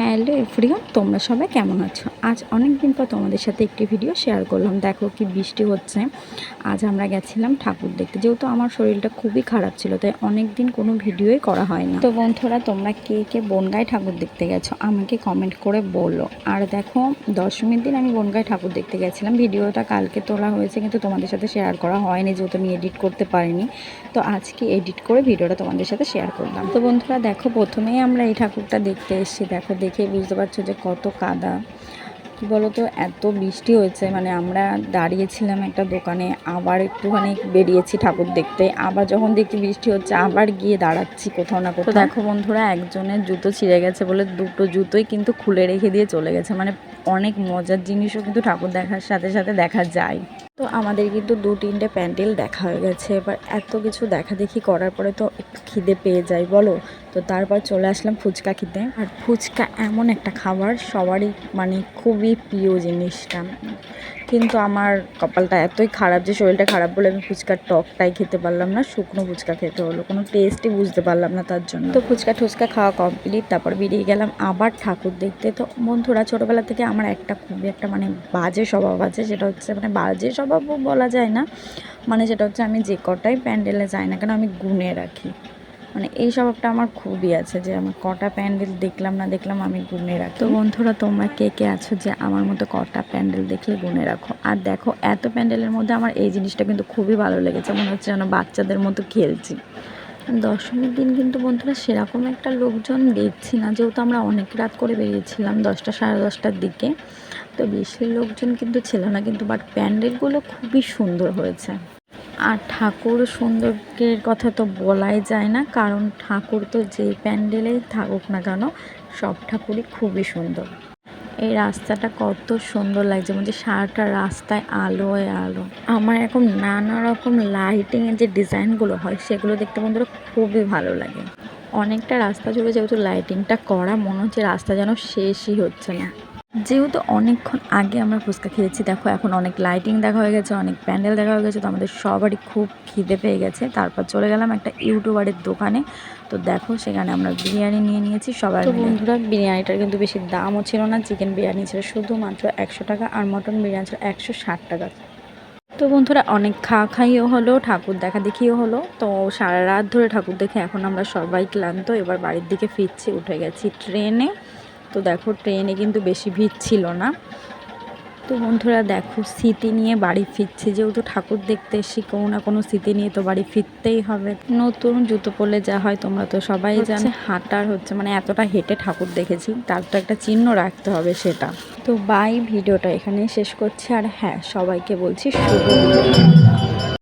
Hello everyone, তোমরা সবাই কেমন আছো? আজ অনেক দিন পর তোমাদের সাথে একটি ভিডিও শেয়ার করলাম। দেখো কি বৃষ্টি হচ্ছে। আজ আমরা গেছিলাম ঠাকুর দেখতে, যেহেতু আমার শরীরটা খুবই খারাপ ছিল, তাই অনেক দিন কোনো ভিডিওই করা হয় না। তো বন্ধুরা, তোমরা কে কে বনগাঁয় ঠাকুর দেখতে গেছো আমাকে কমেন্ট করে বলো। আর দেখো, দশমীর দিন আমি বনগাঁয় ঠাকুর দেখতে গেছিলাম। ভিডিওটা কালকে তোলা হয়েছে, কিন্তু তোমাদের সাথে শেয়ার করা হয়নি, যেহেতু আমি এডিট করতে পারিনি। তো আজকে এডিট করে ভিডিওটা তোমাদের সাথে শেয়ার করলাম। তো বন্ধুরা দেখো, প্রথমেই আমরা এই ঠাকুরটা দেখতে এসেছি। দেখো, দেখে বুঝতে পারছো যে কত কাদা। কি বলতো, এত বৃষ্টি হয়েছে, মানে আমরা দাঁড়িয়েছিলাম একটা দোকানে, আবার একটুখানি বেরিয়েছি ঠাকুর দেখতে, আবার যখন দেখি বৃষ্টি হচ্ছে আবার গিয়ে দাঁড়াচ্ছি কোথাও না কোথাও। দেখো বন্ধুরা, একজনের জুতো ছিঁড়ে গেছে বলে দুটো জুতোই কিন্তু খুলে রেখে দিয়ে চলে গেছে। মানে অনেক মজার জিনিসও কিন্তু ঠাকুর দেখার সাথে সাথে দেখা যায়। তো আমাদের কিন্তু 2-3টে প্যান্ডেল দেখা হয়ে গেছে। এবার এত কিছু দেখা দেখি করার পরে তো একটু খিদে পেয়ে যায়, বলো। তো তারপর চলে আসলাম ফুচকা খেতে। আর ফুচকা এমন একটা খাবার, সবারই মানে খুবই প্রিয় জিনিসটা। কিন্তু আমার কপালটা এতই খারাপ যে শরীরটা খারাপ বলে আমি ফুচকার টকটাই খেতে পারলাম না, শুকনো ফুচকা খেতে হলো, কোনো টেস্টই বুঝতে পারলাম না তার জন্য। তো ফুচকা টুচকা খাওয়া কমপ্লিট, তারপর বেরিয়ে গেলাম আবার ঠাকুর দেখতে। তো বন্ধুরা, ছোটোবেলা থেকে আমার খুবই একটা মানে বাজে স্বভাব আছে, সেটা হচ্ছে মানে বাজে স্বভাবও বলা যায় না, মানে সেটা হচ্ছে আমি যে কটাই প্যান্ডেলে যাই না কেন আমি গুনে রাখি। মানে এই স্বভাবটা আমার খুবই আছে, যে আমার কটা প্যান্ডেল দেখলাম না দেখলাম আমি গুনে রাখি। তো বন্ধুরা, তোমরা কে কে আছো যে আমার মতো কটা প্যান্ডেল দেখলে গুনে রাখো? আর দেখো, এত প্যান্ডেলের মধ্যে আমার এই জিনিসটা কিন্তু খুবই ভালো লেগেছে, মনে হচ্ছে যেন বাচ্চাদের মতো খেলছি। দশমীর দিন কিন্তু বন্ধুরা সেরকম একটা লোকজন দেখছি না, যেহেতু আমরা অনেক রাত করে বেরিয়েছিলাম, 10টা সাড়ে 10টার দিকে। তো বেশি লোকজন কিন্তু ছিল না, কিন্তু বাট প্যান্ডেলগুলো খুবই সুন্দর হয়েছে। আর ঠাকুর সৌন্দর্যের কথা তো বলাই যায় না, কারণ ঠাকুর তো যেই প্যান্ডেলেই থাকুক না কেন, সব ঠাকুরই খুবই সুন্দর। এই রাস্তাটা কত সুন্দর লাগছে, মানে সারাটা রাস্তায় আলোয় আলো। আমার এরকম নানা রকম লাইটিংয়ের যে ডিজাইনগুলো হয় সেগুলো দেখতে বন্ধুরা খুবই ভালো লাগে। অনেকটা রাস্তা জুড়ে যেহেতু লাইটিংটা করা, মনে হচ্ছে রাস্তা যেন শেষই হচ্ছে না। যেহেতু অনেকক্ষণ আগে আমরা ফুচকা খেয়েছি, দেখো এখন অনেক লাইটিং দেখা হয়ে গেছে, অনেক প্যান্ডেল দেখা হয়ে গেছে। তো আমাদের সবারই খুব খিদে পেয়ে গেছে। তারপর চলে গেলাম একটা ইউটিউবারের দোকানে। তো দেখো, সেখানে আমরা বিরিয়ানি নিয়ে নিয়েছি সবাই মিলে। বন্ধুরা, বিরিয়ানিটার কিন্তু বেশি দামও ছিল না। চিকেন বিরিয়ানি ছিল শুধুমাত্র 100 টাকা, আর মটন বিরিয়ানি ছিল 160 টাকা। তো বন্ধুরা, অনেক খাইও হলো, ঠাকুর দেখা দেখিও হলো। তো সারা রাত ধরে ঠাকুর দেখে এখন আমরা সবাই ক্লান্ত, এবার বাড়ির দিকে ফিরছি। উঠে গেছি ট্রেনে। তো দেখো, ট্রেনে কিন্তু বেশি ভিড় ছিল না। তো বন্ধুরা দেখো, স্মৃতি নিয়ে বাড়ি ফিরছি, যেহেতু ঠাকুর দেখতে এসেছি, কোনো না কোনো স্মৃতি নিয়ে তো বাড়ি ফিরতেই হবে। নতুন জুতো পরলে যা হয় তোমরা তো সবাই জানো। হাঁটার হচ্ছে মানে এতটা হেঁটে ঠাকুর দেখেছি, তার তো একটা চিহ্ন রাখতে হবে সেটা। তো বাই, ভিডিওটা এখানেই শেষ করছি। আর হ্যাঁ, সবাইকে বলছি শুভ বিজয়া।